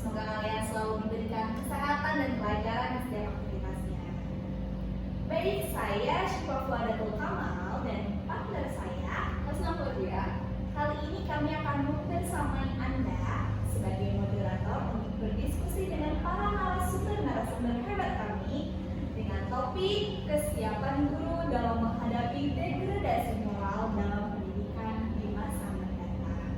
Semoga kalian selalu diberikan kesehatan dan kelancaran di setiap aktivitasnya. Baik, saya Syifa Fuadatul Kamal dan partner saya Husna Fauziah. Kali ini kami akan membersamai Anda sebagai moderator untuk berdiskusi dengan para narasumber hebat kami dengan topik kesiapan guru dalam menghadapi degradasi moral dalam pendidikan di masa mendatang.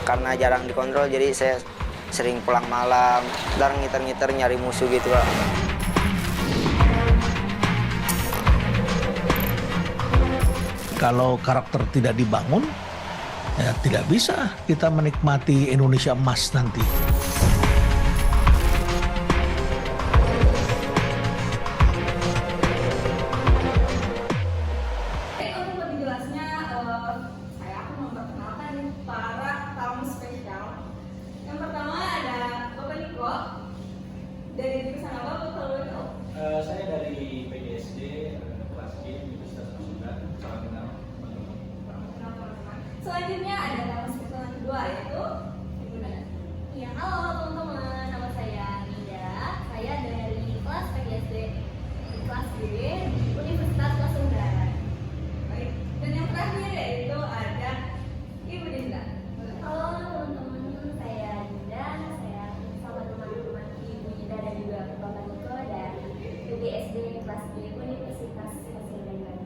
Karena jarang dikontrol, jadi saya sering pulang malam, ntar ngiter-ngiter nyari musuh gitu Pak. Kalau karakter tidak dibangun, ya tidak bisa kita menikmati Indonesia emas nanti. Untuk lebih jelasnya, saya akan memperkenalkan para tamu spesial. Yang pertama ada Bapak Niko dari jurusan apa, Bapak Niko? Saya dari PGSD kelas G Universitas Masukan. Salam kenal teman-teman. Selanjutnya ada tamu spesial yang kedua yaitu Ibu Nana. Ya, halo teman-teman, nama saya Nida. Saya dari kelas PGSD kelas B Universitas Pasundan. Baik. Dan yang terakhir yaitu ada Ibu Dinda. Halo teman-teman, saya Dinda. Saya bersama teman-teman Ibu Dinda dan juga Bapak Niko dari PGSD kelas B Universitas Pasundan.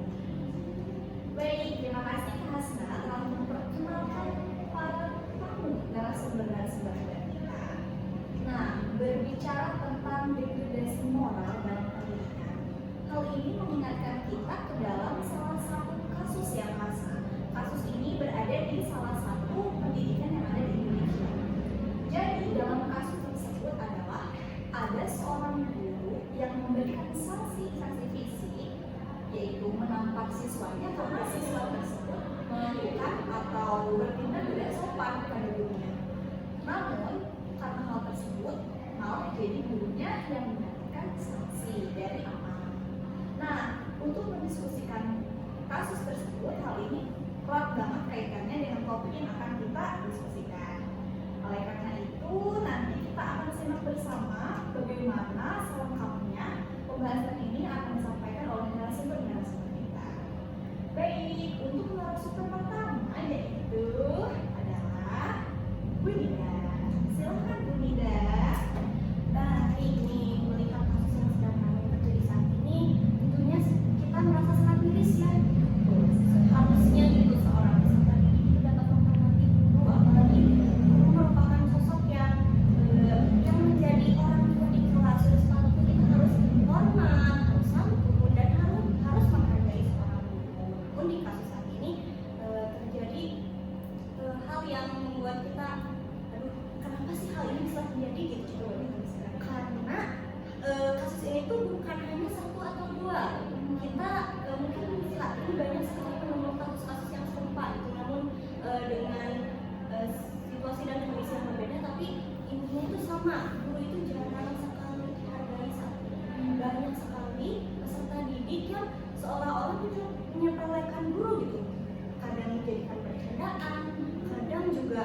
Baik, terima kasih Kak Hasna telah memperkenalkan para tamu narasumber kita. Nah, berbicara tentang degradasi moral dalam pendidikan, hal ini mengingatkan kita ke dalam salah satu kasus yang khas. Kasus ini berada di salah satu pendidikan yang ada di Indonesia. Jadi, dalam kasus tersebut adalah ada seorang guru yang memberikan sanksi fisik, yaitu menampar siswanya karena siswa tersebut melakukan atau bertindak tidak sopan pada gurunya. Namun, karena hal tersebut malah jadi gurunya yang mendapatkan sanksi dari amanah. Nah, untuk mendiskusikan kasus tersebut, hal ini erat banget kaitannya dengan topik yang akan kita diskusikan. Oleh karena itu, nanti kita akan simak bersama bagaimana selengkapnya pembahasan ini akan disampaikan oleh narasumber kita. Baik, untuk narasumber pertama yaitu adalah Bu Nida. Silakan Bu Nida. Nah, ini melihat kasus yang sedang ramai terjadi saat ini, tentunya kita merasa sangat miris ya. Harusnya gitu seorang peserta didik itu dapat menghormati guru, apalagi guru merupakan sosok yang menjadi orang tua di kelas. Sudah sepatutnya kita harus hormat, harus santun, dan harus menghargai seorang guru. Namun di kasus saat ini terjadi hal yang membuat kita, aduh, kenapa sih hal ini bisa terjadi gitu? Karena kasus ini tuh bukan hanya satu atau dua. Kita mungkin saat ini banyak sekali menemukan kasus-kasus yang serupa gitu, namun dengan situasi dan kondisi yang berbeda, tapi intinya itu sama. Guru itu jarang sekali dihargai saat ini. Banyak sekali peserta didik yang seolah-olah itu menyepelekan guru gitu. Kadang dijadikan bercandaan, kadang juga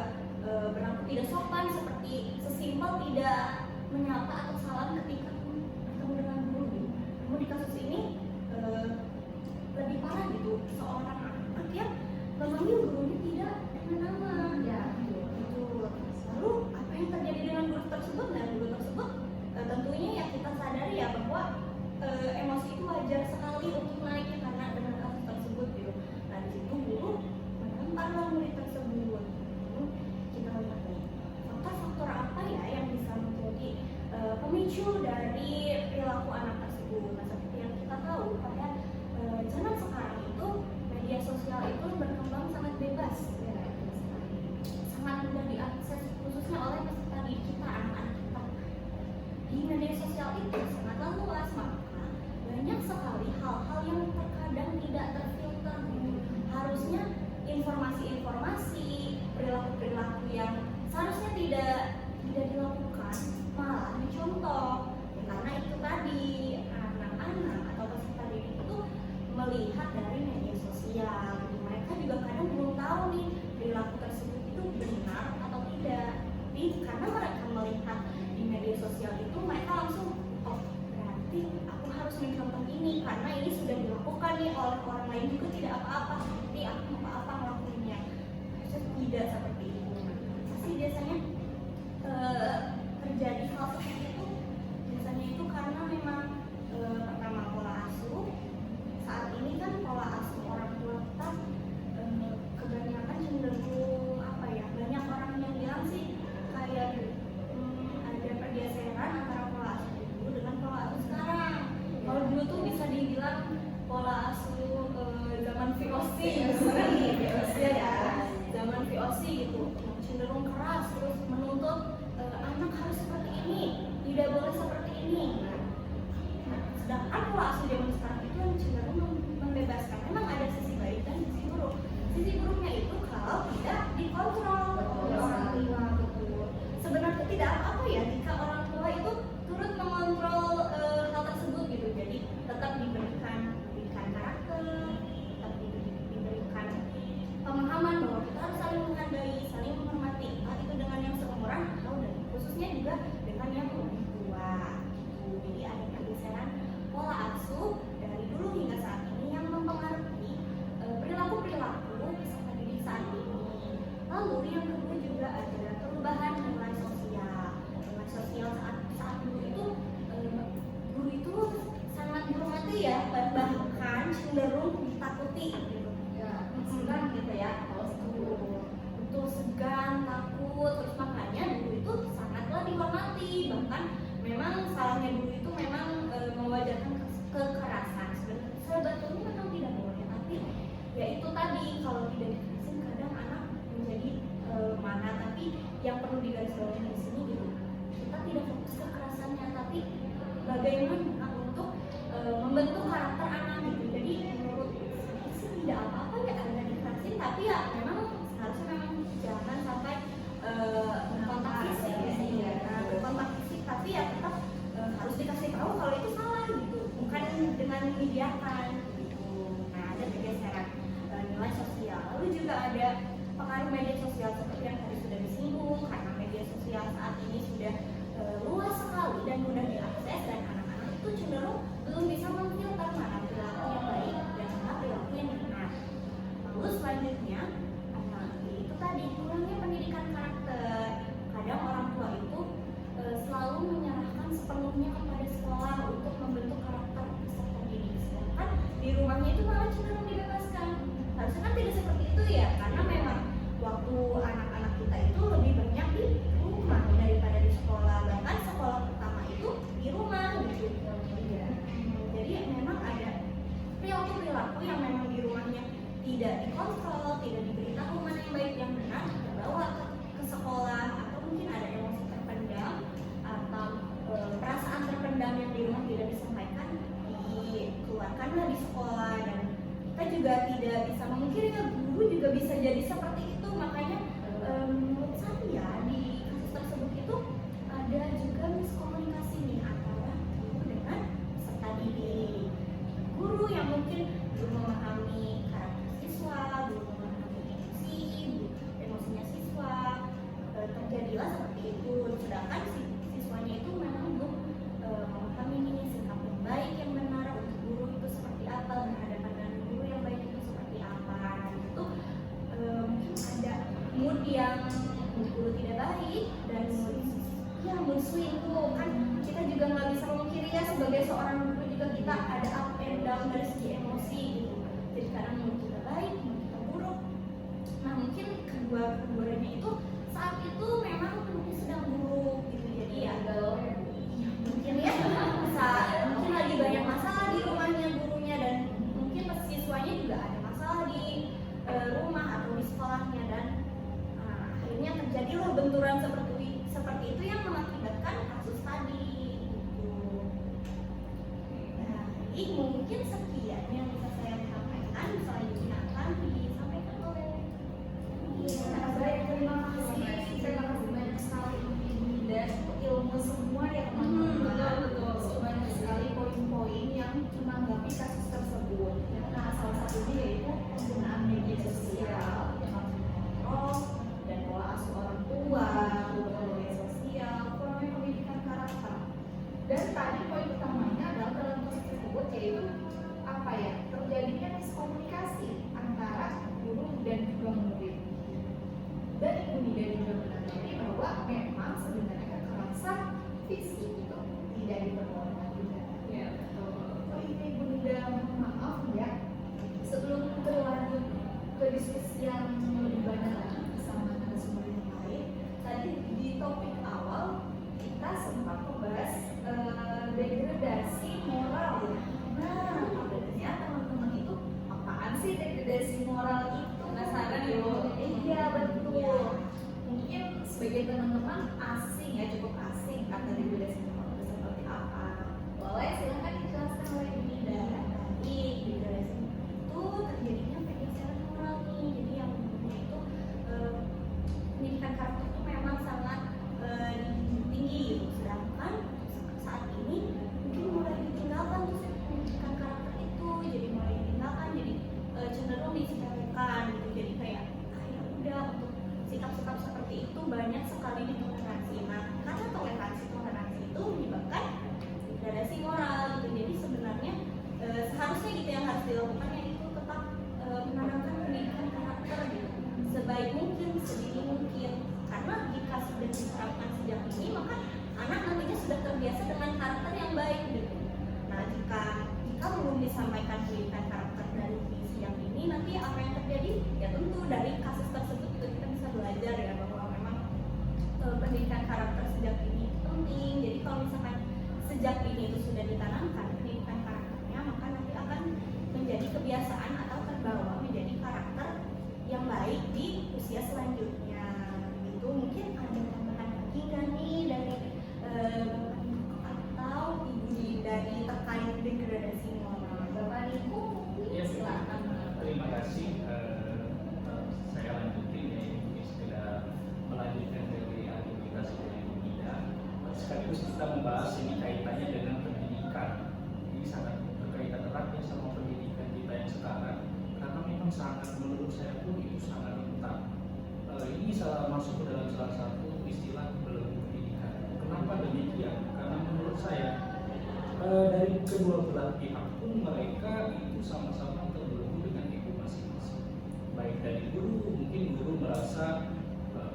berlaku tidak sopan, seperti sesimpel tidak menyapa atau salam ketika bertemu dengan guru gitu. Namun di kasus ini lebih parah gitu, seorang anak yang memanggil gurunya tidak dengan nama ya gitu. Lalu apa yang terjadi dengan guru tersebut? Nah, guru tersebut tentunya ya kita sadari ya bahwa emosi itu wajar sekali untuk naik ya, karena dengan kasus tersebut gitu. Nah, di situ guru menampar murid tersebut. Kita lihat nih, faktor-faktor apa ya yang bisa menjadi pemicu dari perilaku anak tersebut. Nah, seperti yang kita tahu pada zaman sekarang itu media media sosial itu berkembang sangat bebas, ya, sangat mudah diakses khususnya oleh peserta didik kita, anak-anak kita. Di media sosial itu sangatlah luas, maka banyak sekali hal-hal yang terkadang tidak terfilter. Harusnya informasi-informasi, perilaku-perilaku yang seharusnya tidak dilakukan malah dicontoh. Karena itu tadi anak-anak atau peserta didik itu melihat dari media sosial. Mereka juga kadang belum tahu nih perilaku tersebut itu benar atau tidak. Jadi karena mereka melihat di media sosial itu, mereka langsung, oh berarti aku harus mencontoh ini karena ini sudah dilakukan nih oleh orang lain juga tidak apa-apa. Jadi aku apa-apa ngelakuinnya. Harusnya tidak seperti itu. Pasti biasanya terjadi hal seperti itu. Biasanya itu karena memang pertama pola asuh. Saat ini kan pola asuh orang tua kita kebanyakan cenderung apa ya? Banyak orang yang bilang sih kayak ada pergeseran antara pola asuh dulu dengan pola asuh sekarang. Kalau dulu tuh bisa dibilang pola asuh zaman VOC, ya, zaman VOC gitu, cenderung keras terus menuntut anak harus seperti ini, tidak boleh seperti ini. Sedangkan pola asuh zaman sekarang itu cenderung membebaskan. Memang ada sisi baik dan sisi buruk. Sisi buruknya itu kalau tidak dikontrol oleh orang tua, betul. Sebenarnya tidak apa-apa ya jika orang tua itu turut mengontrol hal tersebut gitu. Jadi tetap diberikan karakter, tetap diberikan pemahaman bahwa kita harus saling menghargai, saling menghormati, entah itu dengan yang seumuran atau khususnya juga dengan yang lebih tua. Jadi ada pergeseran pola asuh dari dulu hingga saat ini yang mempengaruhi perilaku-perilaku peserta didik saat ini. Lalu yang kedua juga ada perubahan nilai sosial. Nilai sosial saat dulu itu guru itu sangat dihormati ya, bahkan cenderung ditakuti gitu. Ya, segan gitu ya. Betul, segan, takut, terus makanya guru itu sangatlah dihormati. Bahkan memang salahnya guru itu memang mewajarkan kekerasan. Sebetulnya memang tidak boleh, tapi ya itu tadi kalau tidak dikerasin kadang anak menjadi marah. Tapi yang perlu digarisbawahi di sini gitu, kita tidak fokus kekerasannya, tapi bagaimana untuk membentuk karakter anak gitu. Jadi menurut saya sih tidak apa-apa ya ada dikerasin, tapi ya memang harusnya memang jangan sampai berkontak fisik ya, berkontak fisik, tapi ya tetap harus dikasih tahu kalau itu salah gitu, bukan dengan membiarkan gitu. Nah, ada pergeseran nilai sosial. Lalu juga ada pengaruh media sosial seperti yang tadi sudah disinggung, karena media sosial saat ini sudah luas sekali dan mudah diakses, dan anak-anak itu cenderung belum bisa memfilter mana perilaku yang baik dan mana perilaku yang benar. Lalu selanjutnya itu tadi kurangnya pendidikan karakter. Kadang orang tua itu selalu menyerahkan sepenuhnya kepada sekolah untuk membentuk karakter peserta didik, sedangkan di rumahnya itu malah cenderung dibebaskan. Harusnya kan tidak seperti itu ya, karena memang waktu anak-anak kita itu lebih banyak di rumah daripada di sekolah. Bahkan sekolah pertama itu di rumah gitu. Jadi memang ada perilaku yang memang di rumahnya tidak dikontrol, tidak diberitahu mana yang baik yang benar, dibawa ke sekolah, atau mungkin ada emosi terpendam atau perasaan terpendam yang di rumah tidak disampaikan, dikeluarkanlah di sekolah. Dan kita juga tidak bisa memungkiri guru juga bisa jadi seperti itu. Makanya menurut saya di kasus tersebut itu ada juga miskomunikasi nih antara guru dengan peserta didik. Guru yang mungkin belum memahami karakter siswa, belum memahami emosinya siswa, terjadilah seperti itu. Sedangkan siswanya itu memang belum memahami ini sikap yang baik yang benar untuk guru itu seperti apa, berhadapan dengan guru yang baik itu seperti apa. Nah, itu mungkin ada mood yang guru tidak baik dan mood swing itu kan kita juga nggak bisa memungkiri ya, sebagai seorang guru juga kita ada up and down dari segi emosi gitu. Jadi kadang mood kita baik, mood kita buruk. Nah mungkin keduanya itu saat itu memang mungkin sedang buruk gitu. Jadi ya mungkin ya mungkin lagi banyak masalah di rumahnya gurunya, dan mungkin siswanya juga ada masalah di Jadi mungkin sekian yang bisa saya sampaikan, selanjutnya akan disampaikan oleh Baik, terima kasih banyak sekali dan ilmu semua ya teman-teman. Betul. Banyak sekali poin-poin yang menanggapi kasus tersebut. Nah, salah satunya yaitu penggunaan media sosial, kontrol dan pola asuh orang tua, penggunaan media sosial, kurangnya pendidikan karakter. Dan tadi poin utamanya adalah dalam kasus tersebut yaitu apa ya? Terjadinya miskomunikasi antara guru dan juga murid. Dan Ibu Nida juga menanggapi bahwa memang sebenarnya kekerasan fisik itu tidak diperbolehkan juga. Ya, betul. Oh ini Ibu Nida, mohon maaf ya. Sebelum berlanjut ke diskusi yang lebih banyak lagi bersama narasumber yang lain, tadi di topik awal kita sempat membahas degradasi moral ya. Nah, sebenarnya teman-teman itu apaan sih degradasi moral itu? Penasaran ya? Iya betul. Mungkin sebagai teman-teman asing ya, cukup asing kata degradasi moral itu seperti apa? Boleh silahkan dijelaskan oleh Ibu Nida. Baik, degradasi itu terjadinya pergeseran moral nih. Jadi yang umumnya itu pendidikan karakter itu memang sangat tinggi gitu. Sedangkan saat ini mungkin mulai ditinggalkan tuh pendidikan karakter itu, jadi mulai ditinggalkan, jadi cenderung disepelekan gitu. Jadi kayak ya udah, untuk sikap-sikap seperti itu banyak sekali ditoleransi. Nah, karena toleransi itu menyebabkan degradasi moral gitu. Jadi sebenarnya seharusnya gitu yang harus dilakukan, yaitu tetap menanamkan pendidikan karakter gitu sebaik mungkin, sedini mungkin. Karena jika sudah diterapkan sejak ini, maka anak nantinya sudah terbiasa dengan karakter yang baik gitu. Nah, jika belum disampaikan pendidikan karakter dari sejak ini, nanti apa yang terjadi? Ya tentu dari kasus tersebut itu kita bisa belajar ya bahwa memang pendidikan karakter sejak ini penting. Jadi kalau misalkan sejak ini itu sudah ditanamkan pendidikan karakternya, maka nanti akan menjadi kebiasaan atau terbawa menjadi karakter yang baik di usia selanjutnya. Itu mungkin ada tambahan lagi nggak nih dari atau Ibu dari terkait degradasi moral? Bapak Niko mungkin Ya, silakan. terima kasih. Saya lanjutin ya, ini sekedar melanjutkan dari aktivitas dari Ibu Nida. Sekaligus kita membahas ini kaitannya dengan pendidikan. Ini sangat berkaitan erat ya sama pendidikan kita yang sekarang, karena memang sangat, menurut saya pun itu sangat rentan. Ini masuk ke dalam salah satu istilah belenggu pendidikan. Kenapa demikian? Karena menurut saya dari kedua belah pihak pun mereka itu sama-sama terbelenggu dengan ego masing-masing. Baik dari guru, mungkin guru merasa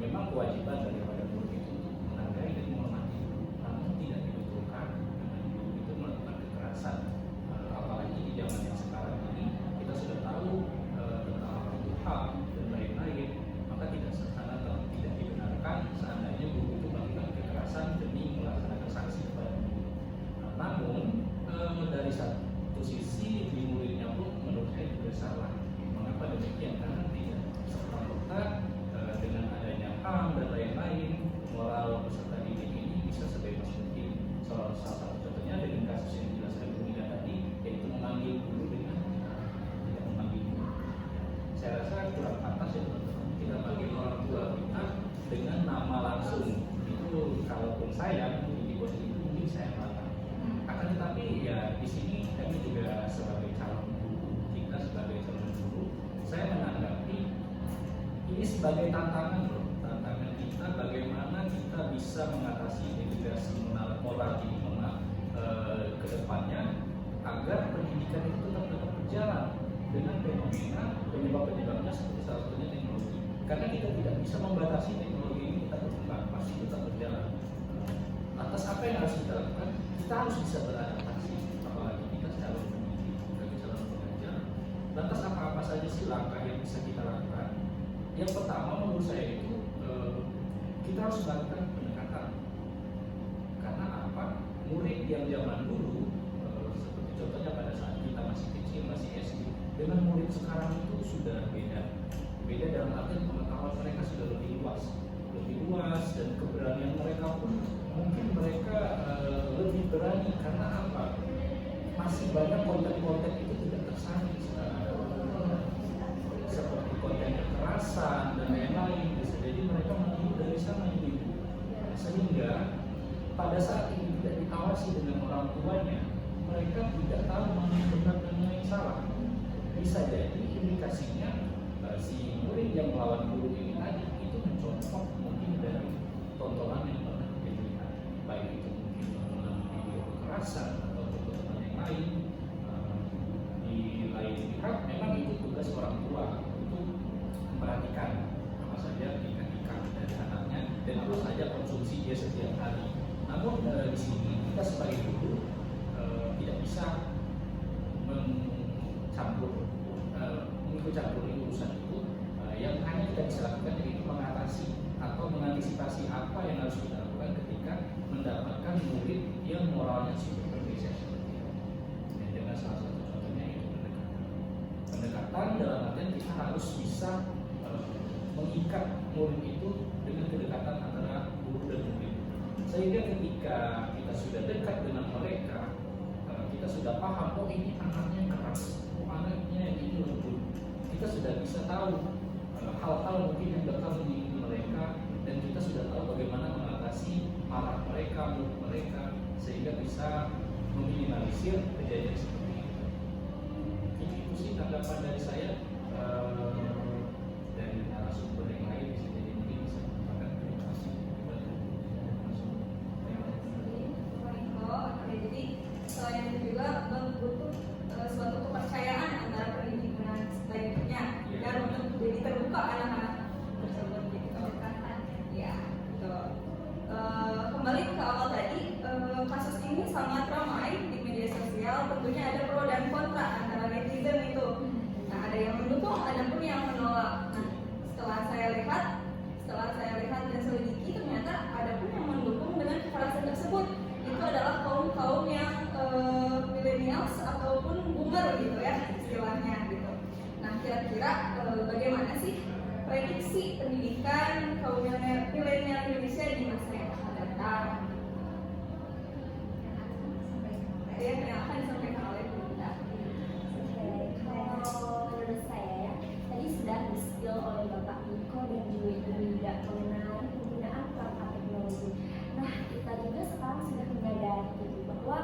memang kewajiban daripada guru itu untuk menghargai dan menghormati guru, namun tidak dibetulkan dengan guru itu melakukan kekerasan. Apalagi di zaman yang sekarang ini kita sudah tahu tentang HAM dan lain-lain, maka tidak dibenarkan seandainya guru itu melakukan kekerasan demi melaksanakan sanksi kepada guru. Namun dari satu sisi di muridnya pun menurut saya juga salah. Mengapa demikian? Karena tidak serta-merta dengan adanya HAM dan lain-lain, moral peserta didik ini bisa sebebas mungkin. Salah satu contohnya dengan kasus yang dijelaskan Bu Nida tadi, yaitu memanggil guru dengan tidak memanggil guru. Saya rasa kurang pantas ya teman-teman, kita panggil orang tua kita dengan nama langsung. Itu kalaupun saya di bos itu mungkin saya marah. Akan tetapi ya di sini kami juga sebagai calon guru, kita sebagai calon guru, saya menanggapi ini sebagai tantangan loh, tantangan kita bagaimana kita bisa mengatasi degradasi moral ini ke depannya agar pendidikan itu tetap berjalan dengan fenomena penyebab-penyebabnya seperti salah satunya teknologi. Karena kita tidak bisa membatasi teknologi ini tetap berkembang, pasti tetap berjalan. Atas apa yang harus kita lakukan? Kita harus bisa beradaptasi, apalagi kita calon pendidik, sebagai calon pengajar. Lantas apa-apa saja sih langkah yang bisa kita lakukan? Yang pertama menurut saya itu kita harus melakukan pendekatan. Karena apa? Murid yang zaman dulu, seperti contohnya pada saat kita masih kecil, masih SD, dengan murid sekarang itu sudah beda. Beda dalam artian pengetahuan mereka sudah lebih luas dan keberanian mereka pun mungkin mereka lebih berani. Karena apa? masih banyak konten-konten itu tidak tersaring sekarang, seperti konten kekerasan dan lain-lain. Bisa jadi mereka menghidup dari sana ibu, sehingga pada saat ini tidak diawasi dengan orang tuanya, mereka tidak tahu mana yang benar dan mana yang salah. Bisa jadi indikasinya si murid yang melawan guru ini tadi itu mencontoh mungkin dari tontonan yang pernah dia lihat, baik itu mungkin tontonan video kekerasan atau tontonan yang lain. Di lain pihak memang itu tugas orang tua untuk memperhatikan apa saja tingkah-tingkah dari anaknya dan apa saja konsumsi dia setiap hari. Namun di sini kita sebagai guru tidak bisa mengikut campuri urusan itu. Yang hanya kita bisa lakukan yaitu mengatasi atau mengantisipasi apa yang harus kita lakukan ketika mendapatkan murid yang moralnya sudah berbeda seperti itu. Dan dengan salah satu contohnya itu pendekatan dalam artian kita harus bisa mengikat murid itu dengan kedekatan antara guru dan murid, sehingga ketika kita sudah dekat dengan mereka, kita sudah paham, oh ini anaknya keras, oh anaknya ini lembut. Kita sudah bisa tahu hal-hal mungkin yang bakal menyinggung mereka, dan kita sudah tahu bagaimana mengatasi marah mereka, mood mereka, sehingga bisa meminimalisir kejadian seperti itu. Jadi itu sih tanggapan dari saya. Dari narasumber yang lain bisa jadi mungkin bisa menggunakan terima kasih. Jadi selain itu juga butuh suatu kepercayaan antara pendidik dengan selanjutnya dan untuk jadi terbuka anak-anak tersebut gitu kan. Ya, betul. Kembali ke awal tadi, kasus ini sangat ramai di media sosial. Tentunya ada pro dan kontra antara netizen itu. Nah, ada yang mendukung, ada pun yang menolak. Nah, setelah saya lihat dan selidiki, ternyata ada pun yang mendukung dengan kekerasan tersebut. Itu adalah kaum yang millennials ataupun boomer gitu ya istilahnya gitu. Nah, kira-kira bagaimana sih prediksi pendidikan kaum milenial Indonesia di masa yang akan datang? Yang akan disampaikan oleh Bunda. Kalau menurut saya ya, tadi sudah di-spill oleh Bapak Niko dan juga Ibu Linda mengenai penggunaan perangkat teknologi. Nah, kita juga sekarang sudah menyadari gitu, bahwa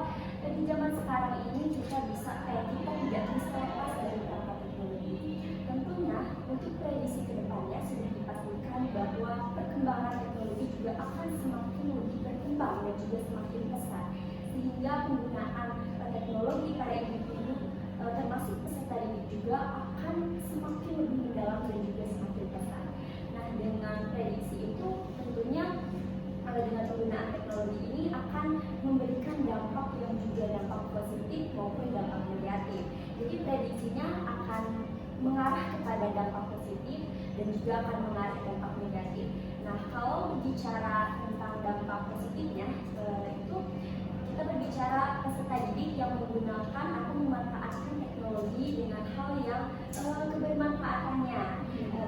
di zaman sekarang ini kita tidak bisa lepas dari perangkat teknologi. Tentunya untuk prediksi ke depannya sudah dipastikan bahwa perkembangan teknologi juga akan semakin lebih berkembang dan juga semakin pesat, sehingga penggunaan teknologi pada individu termasuk peserta didik juga akan semakin lebih mendalam dan juga semakin pesat. Nah, dengan prediksi itu tentunya dengan penggunaan teknologi ini akan memberikan dampak yang juga dampak positif maupun dampak negatif. Jadi prediksinya akan mengarah kepada dampak positif dan juga akan mengarah dampak negatif. Nah, kalau bicara tentang dampak positifnya, itu kita berbicara peserta didik yang menggunakan atau memanfaatkan teknologi dengan hal yang kebermanfaatannya.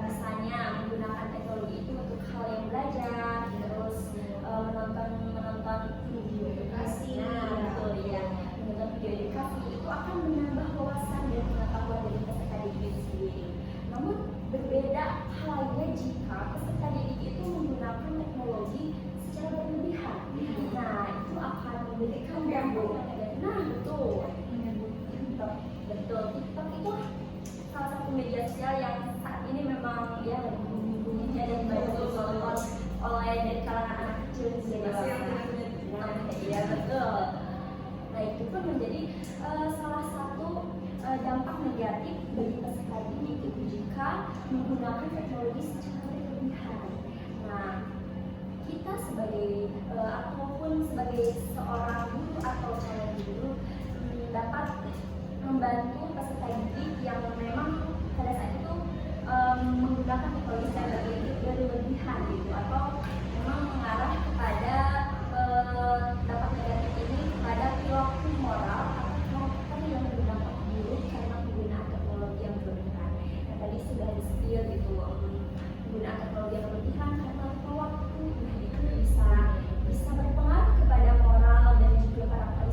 Misalnya menggunakan teknologi itu untuk hal yang belajar, terus menonton video edukasi, betul ya, menonton video edukasi itu akan menambah wawasan dan pengetahuan dari peserta didik sendiri. Namun berbeda halnya jika peserta didik itu menggunakan teknologi secara berlebihan. Nah, itu akan memberikan dampak. Nah, betul. TikTok itu salah satu media sosial yang saat ini memang ya bunyinya dan banyak ditonton oleh dari kalangan anak kecil hingga dewasa. Iya betul. Nah, itu pun menjadi salah satu dampak negatif bagi peserta didik itu jika menggunakan teknologi secara berlebihan. Nah, kita sebagai ataupun sebagai seorang guru atau calon guru dapat membantu peserta didik yang memang pada saat itu menggunakan teknologi secara berlebihan gitu, atau memang mengarah kepada dampak negatif ini kepada perilaku moral atau karakter yang berdampak buruk karena penggunaan teknologi yang berlebihan. Yang tadi sudah di-spill gitu, penggunaan teknologi yang berlebihan karena waktu itu bisa berpengaruh kepada moral dan juga karakter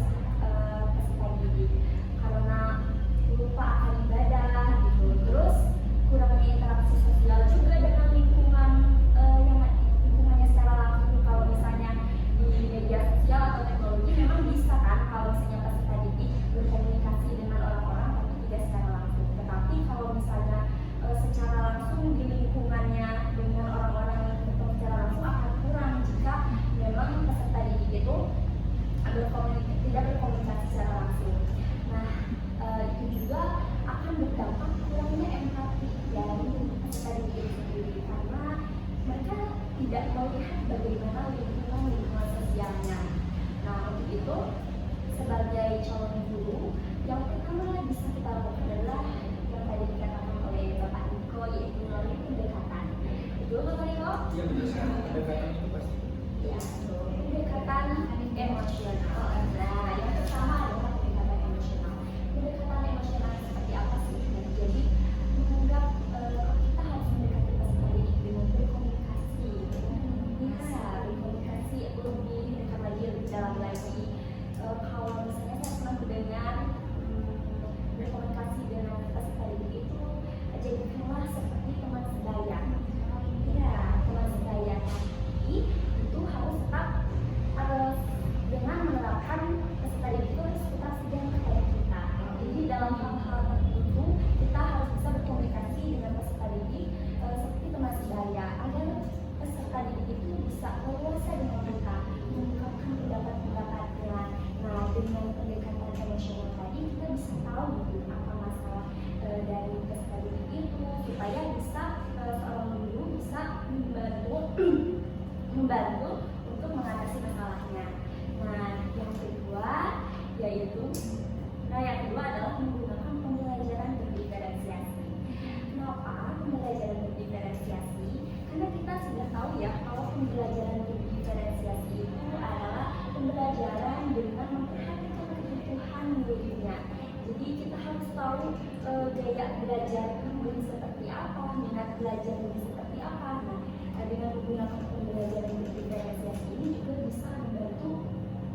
peserta didik. tidak berkomunikasi secara langsung. Nah, itu juga akan berdampak kurangnya empati dari peserta didik itu sendiri karena mereka tidak melihat bagaimana lingkungan sosialnya. Nah, untuk itu sebagai calon guru, yang pertama bisa kita lakukan adalah yang tadi dikatakan oleh Bapak Niko, yaitu melalui pendekatan. Betul, Bapak Niko? Iya, betul sekali. Pendekatan itu pasti. Ya, pendekatan emosional. Nah, yang pertama adalah pendekatan emosional. Pendekatan emosional seperti apa sih? Nah, jadi menganggap kita harus mendekati peserta didik dengan berkomunikasi. Bisa berkomunikasi lebih dekat lagi, lebih dalam lagi. Kalau misalnya saya pernah mendengar berkomunikasi dengan peserta didik itu jadikanlah seperti teman sebaya. Ya, teman sebaya. Tapi itu harus tetap dengan menerapkan peserta didik itu harus tetap sedia kepada kita. Jadi dalam hal-hal tertentu kita harus bisa berkomunikasi dengan peserta didik seperti teman sebaya agar peserta didik itu bisa leluasa dengan kita mengungkapkan pendapat-pendapatnya. Nah, dengan pendekatan emosional tadi kita bisa tahu apa masalah dari peserta didik itu supaya bisa seorang guru bisa membantu untuk mengatasi masalahnya. Nah, yang kedua adalah menggunakan pembelajaran berdiferensiasi. Kenapa pembelajaran berdiferensiasi? Karena kita sudah tahu ya kalau pembelajaran berdiferensiasi itu adalah pembelajaran dengan memperhatikan kebutuhan muridnya. Jadi kita harus tahu gaya belajar murid seperti apa, minat belajar murid seperti apa. Nah, dengan menggunakan pembelajaran berdiferensiasi ini juga bisa membantu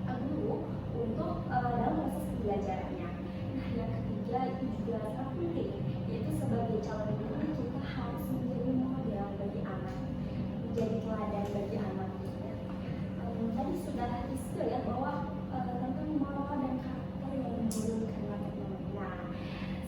guru untuk dalam proses pembelajarannya. Nah, yang ketiga itu juga sangat penting, yaitu sebagai calon guru kita harus menjadi model bagi anak, menjadi teladan bagi anak. Tadi sudah disebut ya bahwa tentang moral dan karakter yang menurunkan anak-anak. Nah,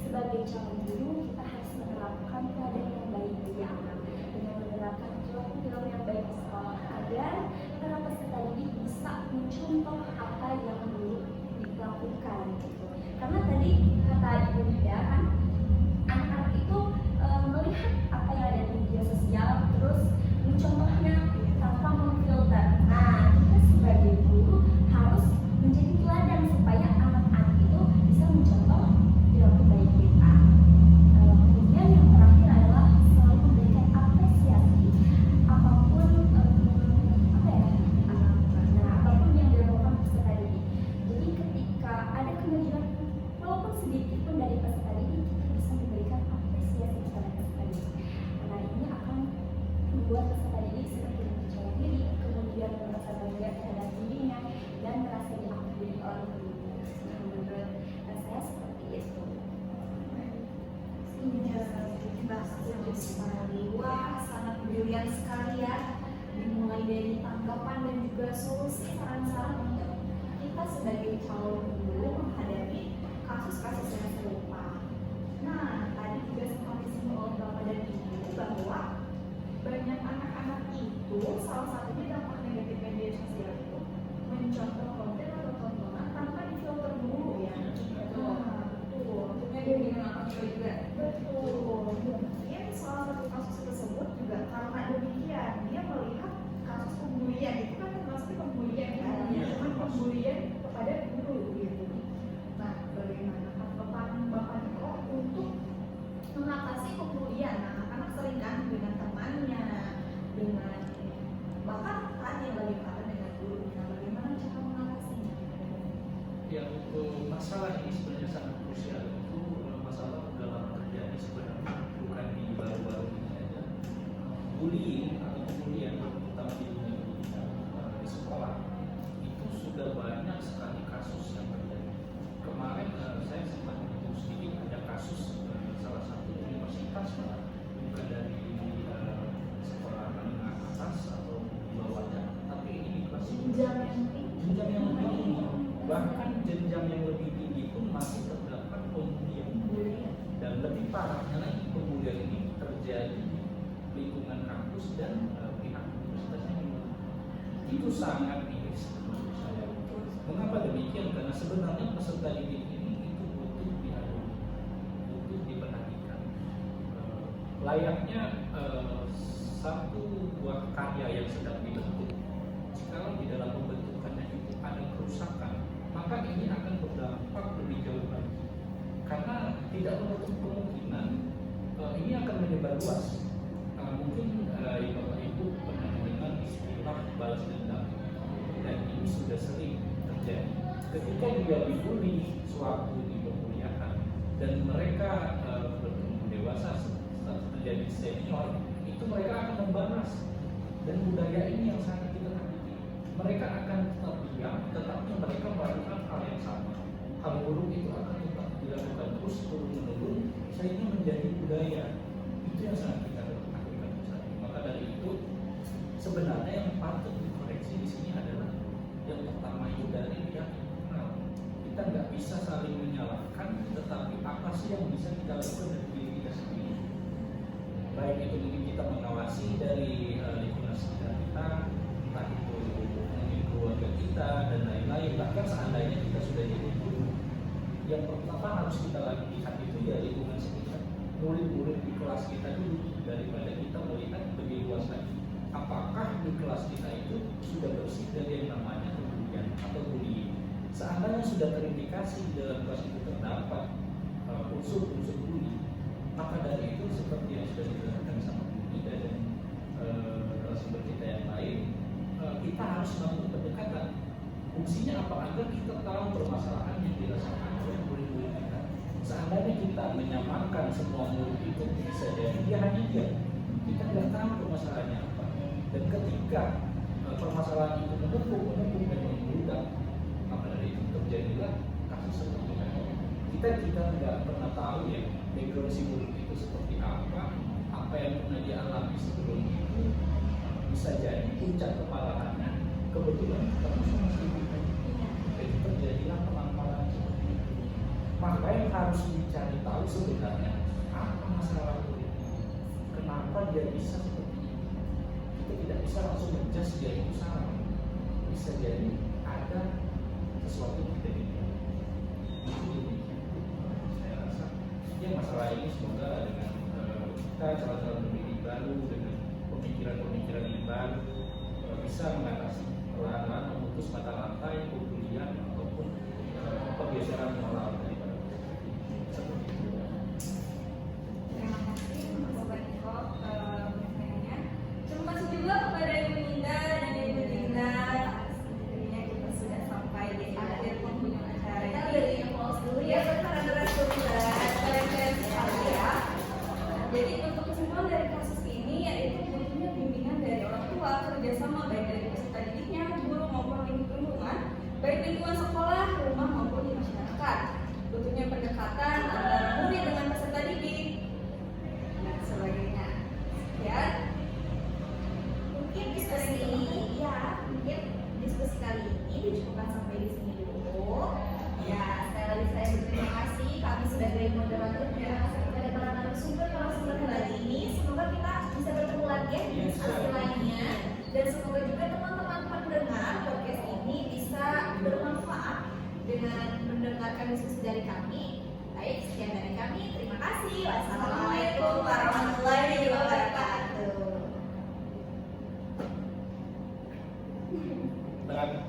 sebagai calon guru kita harus menerapkan teladan yang baik bagi anak dengan menerapkan perilaku yang baik di sekolah agar para peserta didik bisa mencontoh apa yang dulu dilakukan gitu. Karena tadi kata Ibu Nida kan anak-anak itu melihat apa yang ada di media sosial terus mencontohnya tanpa memfilter. Nah, kita sebagai guru harus menjadi teladan supaya anak-anak itu bisa mencontoh perilaku baik kita. Kemudian yang terakhir adalah selalu memberikan apresiasi apapun apapun yang dilakukan peserta didik. Jadi ketika ada kemajuan walaupun sedikit pun dari peserta didik, kita bisa memberikan apresiasi kepada peserta didik. Nah, ini akan membuat peserta didik semakin percaya diri, kemudian merasa bangga terhadap dirinya dan merasa diakui oleh gurunya. Nah, menurut saya seperti itu. Wah, sangat brilian sekali ya. Dimulai dari tanggapan dan juga solusi saran-saran untuk kita sebagai calon guru menghadapi kasus-kasus yang serupa. Nah, tadi juga sempat disinggung oleh Bapak dan Ibu bahwa banyak anak-anak itu salah satunya dampak negatif media sosial itu mencontoh konten atau tontonan tanpa difilter dulu ya. Betul. Tentunya dia dengan anak juga. Betul. Mungkin salah satu kasus tersebut juga karena demikian dia melihat kasus pembulian itu kan termasuk pembulian kan, cuman pembulian kepada guru gitu. Nah, bagaimana tanggapan Bapak Niko untuk mengatasi pembulian? Nah, anak sering kan dengan temannya, dengan bahkan tadi yang lagi kata dengan guru. Nah, bagaimana cara mengatasinya? Ya, untuk masalah ini sebenarnya sangat krusial. Itu masalah udah lama terjadi sebenarnya, bukan di baru-baru ini aja. Bullying atau pembulian terutama di dunia pendidikan di sekolah itu sudah banyak sekali kasus yang terjadi. Kemarin saya sempat menghitung sedikit ada kasus salah satu universitas, bukan dari sekolah menengah atas atau di bawahnya, tapi ini di kelas jenjang yang lebih tinggi. Bahkan jenjang yang lebih tinggi pun masih terdapat pembulian. Dan lebih parahnya lagi, pembulian ini terjadi di lingkungan kampus dan pihak universitasnya. Itu sangat miris menurut saya. Mengapa sebenarnya peserta didik ini itu butuh diadu, butuh diperhatikan. Layaknya satu buah karya yang sedang dibentuk, jika di dalam pembentukannya itu ada kerusakan, maka ini akan berdampak lebih jauh lagi. Karena tidak menutup kemungkinan ini akan menyebar luas. Mungkin Bapak Ibu pernah mendengar istilah balas dendam, dan ini sudah sering terjadi. Ketika dia dibully suatu di perkuliahan dan mereka bertumbuh dewasa menjadi senior, itu mereka akan membalas. Dan budaya ini yang sangat kita takuti. Mereka akan tetap diam, tetapi mereka melakukan hal yang sama. Hal buruk itu akan tetap dilakukan terus turun-menurun sehingga menjadi budaya. Itu yang sangat kita takutkan. Maka dari itu sebenarnya yang patut dikoreksi di sini adalah yang pertama itu dari pihak internal. Kita nggak bisa saling menyalahkan, tetapi apa sih yang bisa kita lakukan dari diri kita sendiri? Baik itu mungkin kita mengawasi dari lingkungan sekitar kita, entah itu mungkin keluarga kita dan lain-lain. Bahkan seandainya kita sudah jadi guru, yang pertama harus kita lihat itu ya lingkungan sekitar, murid-murid di kelas kita dulu, daripada kita melihat lebih luas lagi. Apakah di kelas kita itu sudah bersih dari yang namanya kebulian atau bullying? Seandainya sudah terindikasi di dalam kelas itu terdapat unsur-unsur bullying, maka dari itu seperti yang sudah dilakukan sama Bu Nida dan sumber kita yang lain, kita harus melakukan pendekatan. Fungsinya apa? Agar kita tahu permasalahan yang dirasakan oleh murid-murid kita. Seandainya kita menyamakan semua murid itu, bisa jadi dia hanya dia. Kita tidak tahu permasalahannya apa. Dan ketika permasalahan itu menumpuk dan membludak, maka dari itu terjadilah kasus seperti itu. Kita nggak pernah tahu ya background si murid itu seperti apa yang pernah dia alami sebelum itu. Bisa jadi puncak keparahannya kebetulan kamu masih hidup. Jadi terjadilah penamparan seperti itu. Maka yang harus dicari tahu sebenarnya apa masalah murid ini, kenapa dia bisa seperti ini. Kita tidak bisa langsung menjudge dia itu salah. Bisa jadi ada sesuatu yang tidak diinginkan. Saya rasa ya masalah ini semoga dengan kita calon-calon pendidik baru dengan pemikiran-pemikiran yang baru bisa mengatasi perlahan-lahan memutus mata rantai perbulian ataupun pergeseran moral daripada seperti itu. Terima kasih Bapak Niko penyampaiannya. Terima kasih juga kepada Ibu Ninda dan Ibu Dinda. Akhirnya kita sudah sampai di akhir penghujung acara ini. Kita dari applause dulu ya, karena beras dulu keren sekali ya. Jadi untuk kesimpulan dari kasus ini yaitu butuhnya bimbingan dari orang tua, kerjasama baik dari peserta didiknya, guru maupun lingkungan, baik lingkungan sekolah, rumah maupun di masyarakat. Butuhnya pendekatan antara murid dengan peserta didik dan sebagainya. Ya, mungkin diskusi kali ini dicukupkan sampai di sini dulu. Ya, sekali lagi saya berterima kasih. Kami sudah dari moderator. Terima kasih kepada para narasumber kali ini. Semoga kita bisa bertemu lagi ya di diskusi lainnya. Dan semoga juga teman-teman pendengar podcast ini bisa bermanfaat dengan mendengarkan diskusi dari kami. Baik, sekian dari kami. Terima kasih. Wassalamualaikum warahmatullahi wabarakatuh. Terima kasih.